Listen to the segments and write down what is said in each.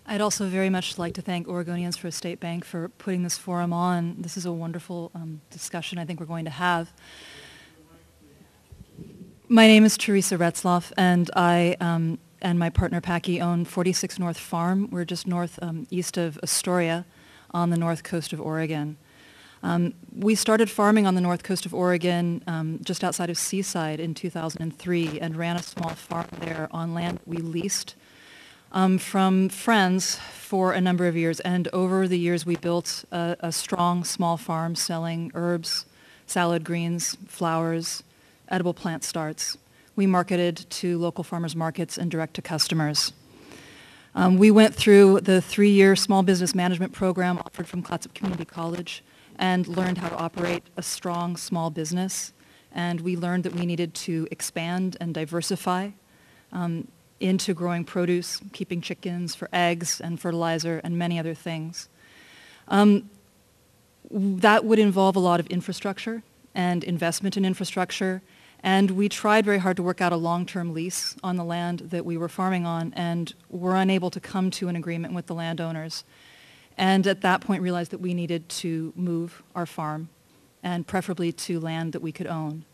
I'd also very much like to thank Oregonians for a State Bank for putting this forum on. This is a wonderful discussion I think we're going to have. My name is Teresa Retzlaff, and I and my partner Packy own 46 North Farm. We're just east of Astoria on the north coast of Oregon. We started farming on the north coast of Oregon just outside of Seaside in 2003 and ran a small farm there on land we leased from friends for a number of years. And over the years, we built a strong small farm selling herbs, salad greens, flowers, edible plant starts. We marketed to local farmers markets and direct to customers. We went through the 3-year small business management program offered from Clatsop Community College and learned how to operate a strong small business. And we learned that we needed to expand and diversify into growing produce, keeping chickens for eggs and fertilizer and many other things. That would involve a lot of infrastructure and investment in infrastructure. And we tried very hard to work out a long-term lease on the land that we were farming on and were unable to come to an agreement with the landowners. And at that point realized that we needed to move our farm and preferably to land that we could own.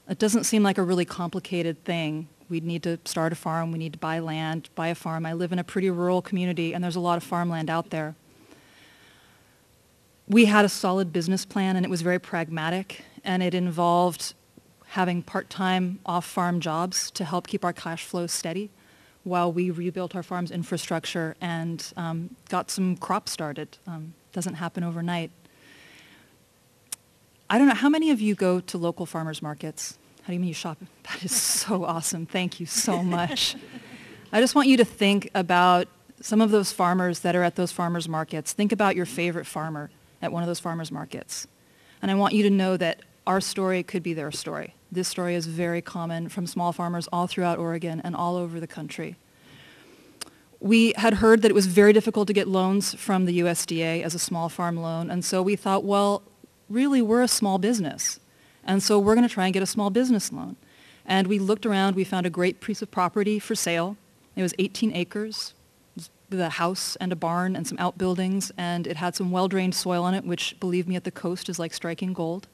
It doesn't seem like a really complicated thing. We'd need to start a farm, we need to buy land, buy a farm. I live in a pretty rural community and there's a lot of farmland out there. We had a solid business plan and it was very pragmatic, and it involved having part-time off-farm jobs to help keep our cash flow steady while we rebuilt our farm's infrastructure and got some crops started. Doesn't happen overnight. I don't know, how many of you go to local farmers markets? How do you mean you shop? That is so awesome. Thank you so much. I just want you to think about some of those farmers that are at those farmers markets. Think about your favorite farmer at one of those farmers markets. And I want you to know that our story could be their story. This story is very common from small farmers all throughout Oregon and all over the country. We had heard that it was very difficult to get loans from the USDA as a small farm loan, and so we thought, well, really, we're a small business, and so we're going to try and get a small business loan. And we looked around, we found a great piece of property for sale. It was 18 acres, with a house and a barn and some outbuildings, and it had some well-drained soil on it, which, believe me, at the coast is like striking gold.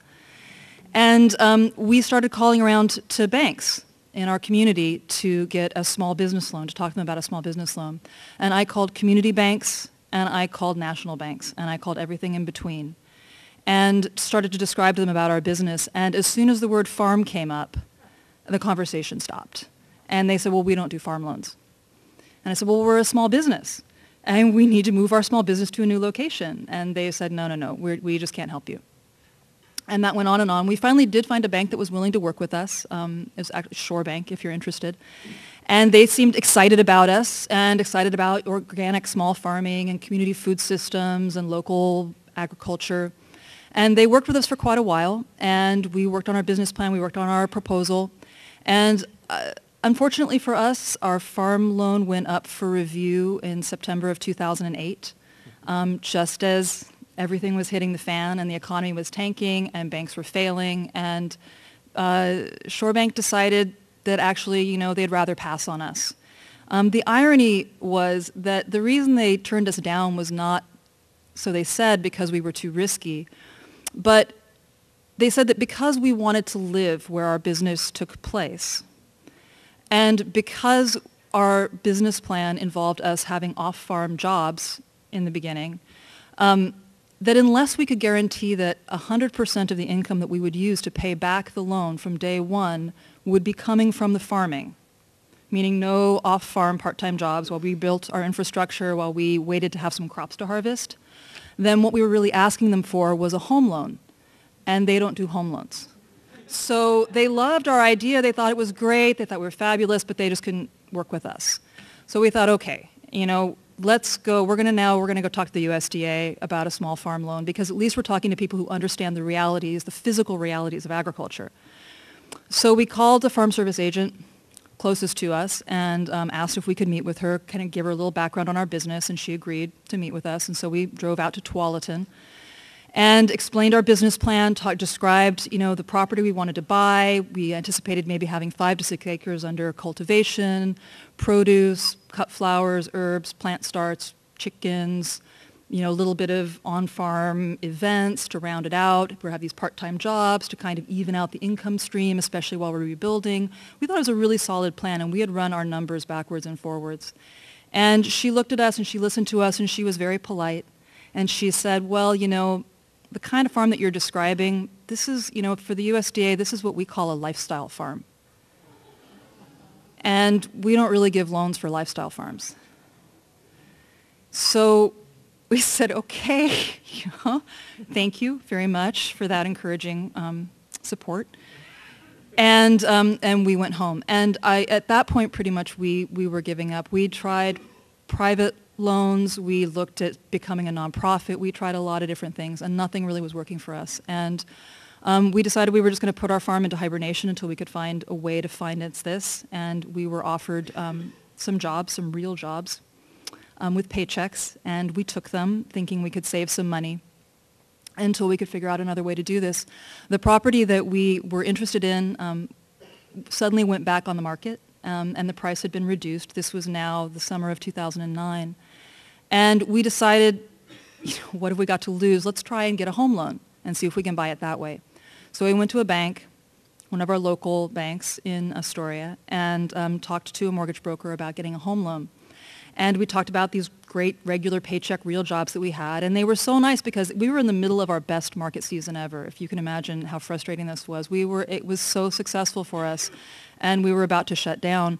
And we started calling around to banks in our community to get a small business loan, to talk to them about a small business loan. And I called community banks, and I called national banks, and I called everything in between, and started to describe to them about our business. And as soon as the word farm came up, the conversation stopped. And they said, well, we don't do farm loans. And I said, well, we're a small business, and we need to move our small business to a new location. And they said, no, we just can't help you. And that went on and on. We finally did find a bank that was willing to work with us. It was actually Shore Bank, if you're interested. And they seemed excited about us and excited about organic small farming and community food systems and local agriculture. And they worked with us for quite a while. And we worked on our business plan. We worked on our proposal. And unfortunately for us, our farm loan went up for review in September of 2008, just as everything was hitting the fan and the economy was tanking and banks were failing, and Shore Bank decided that actually, they'd rather pass on us. The irony was that the reason they turned us down was not, so they said, because we were too risky, but they said that because we wanted to live where our business took place, and because our business plan involved us having off-farm jobs in the beginning, that unless we could guarantee that 100% of the income that we would use to pay back the loan from day one would be coming from the farming, meaning no off-farm part-time jobs while we built our infrastructure, while we waited to have some crops to harvest, then what we were really asking them for was a home loan, and they don't do home loans. So they loved our idea, they thought it was great, they thought we were fabulous, but they just couldn't work with us. So we thought, okay, let's go, we're going to go talk to the USDA about a small farm loan, because at least we're talking to people who understand the realities, the physical realities of agriculture. So we called the farm service agent closest to us and asked if we could meet with her, kind of give her a little background on our business, and she agreed to meet with us. And so we drove out to Tualatin. and explained our business plan, described, the property we wanted to buy. We anticipated maybe having 5 to 6 acres under cultivation, produce, cut flowers, herbs, plant starts, chickens, a little bit of on-farm events to round it out. We have these part-time jobs to kind of even out the income stream, especially while we're rebuilding. We thought it was a really solid plan, and we had run our numbers backwards and forwards. And she looked at us, and she listened to us, and she was very polite. And she said, well, the kind of farm that you're describing, this is, for the USDA, this is what we call a lifestyle farm. And we don't really give loans for lifestyle farms. So we said, okay, thank you very much for that encouraging support. And we went home. And at that point, pretty much, we were giving up. We tried private loans. We looked at becoming a nonprofit. We tried a lot of different things, and nothing really was working for us. And we decided we were just going to put our farm into hibernation until we could find a way to finance this. And we were offered some jobs, some real jobs, with paychecks, and we took them thinking we could save some money until we could figure out another way to do this. The property that we were interested in suddenly went back on the market, and the price had been reduced. This was now the summer of 2009. And we decided, what have we got to lose? Let's try and get a home loan and see if we can buy it that way. So we went to a bank, one of our local banks in Astoria, and talked to a mortgage broker about getting a home loan. And we talked about these great regular paycheck real jobs that we had. And they were so nice because we were in the middle of our best market season ever. If you can imagine how frustrating this was. It was so successful for us. And we were about to shut down.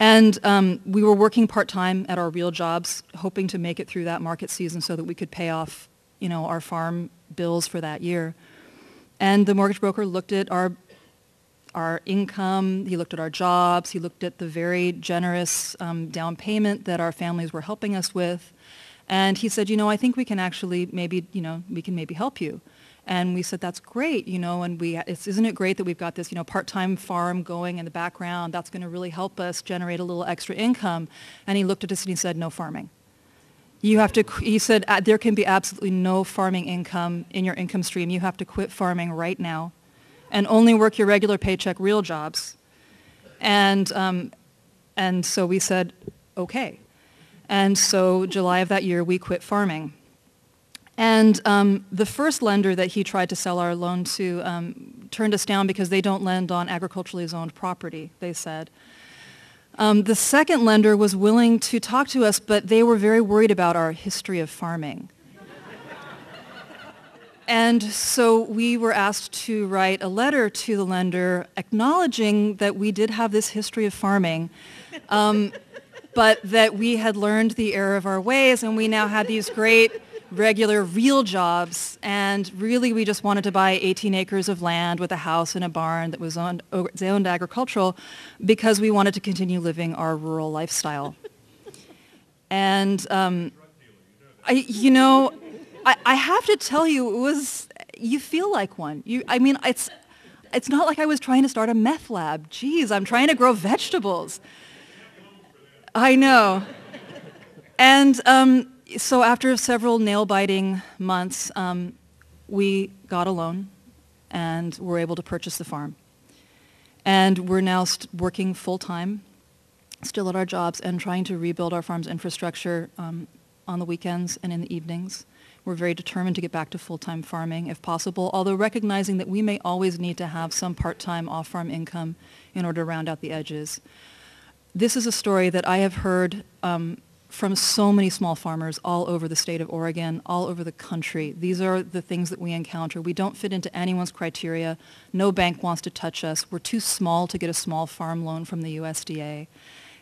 And we were working part-time at our real jobs, hoping to make it through that market season so that we could pay off, our farm bills for that year. And the mortgage broker looked at our income, he looked at our jobs, he looked at the very generous down payment that our families were helping us with, and he said, I think we can actually maybe help you. And we said, that's great, and isn't it great that we've got this, part-time farm going in the background, that's going to really help us generate a little extra income. And he looked at us and he said, no farming. He said, there can be absolutely no farming income in your income stream. You have to quit farming right now and only work your regular paycheck real jobs. And so we said, okay. And so July of that year, we quit farming. And the first lender that he tried to sell our loan to turned us down because they don't lend on agriculturally zoned property, they said. The second lender was willing to talk to us, but they were very worried about our history of farming. And so we were asked to write a letter to the lender acknowledging that we did have this history of farming, but that we had learned the error of our ways, and we now had these great regular real jobs, and really we just wanted to buy 18 acres of land with a house and a barn that was owned agricultural because we wanted to continue living our rural lifestyle. And I have to tell you, you feel like one. It's not like I was trying to start a meth lab. Geez, I'm trying to grow vegetables. I know. And so after several nail-biting months, we got a loan and were able to purchase the farm. And we're now working full-time, still at our jobs, and trying to rebuild our farm's infrastructure on the weekends and in the evenings. We're very determined to get back to full-time farming if possible, although recognizing that we may always need to have some part-time off-farm income in order to round out the edges. This is a story that I have heard from so many small farmers all over the state of Oregon, all over the country. These are the things that we encounter. We don't fit into anyone's criteria. No bank wants to touch us. We're too small to get a small farm loan from the USDA.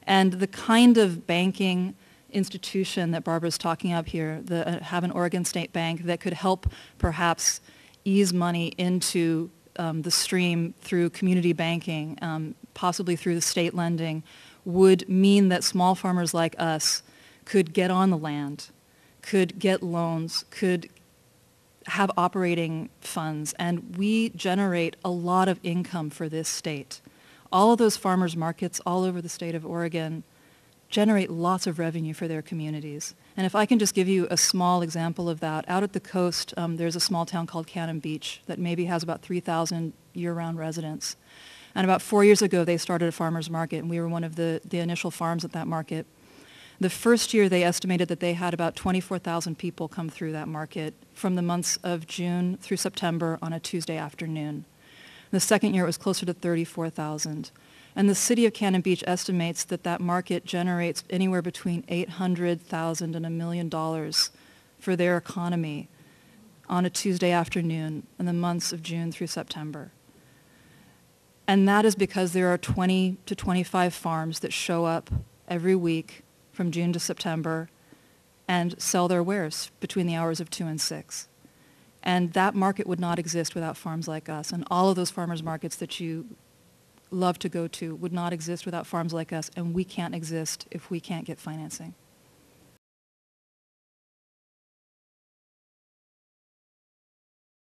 And the kind of banking institution that Barbara's talking up here, have an Oregon State Bank that could help perhaps ease money into the stream through community banking, possibly through the state lending, would mean that small farmers like us could get on the land, could get loans, could have operating funds, and we generate a lot of income for this state. All of those farmers markets all over the state of Oregon generate lots of revenue for their communities. And if I can just give you a small example of that, out at the coast, there's a small town called Cannon Beach that maybe has about 3,000 year-round residents. And about 4 years ago, they started a farmer's market, and we were one of the initial farms at that market. The first year, they estimated that they had about 24,000 people come through that market from the months of June through September on a Tuesday afternoon. The second year, it was closer to 34,000. And the city of Cannon Beach estimates that that market generates anywhere between $800,000 and $1 million for their economy on a Tuesday afternoon in the months of June through September. And that is because there are 20 to 25 farms that show up every week from June to September and sell their wares between the hours of 2 and 6. And that market would not exist without farms like us. And all of those farmers markets that you love to go to would not exist without farms like us, and we can't exist if we can't get financing.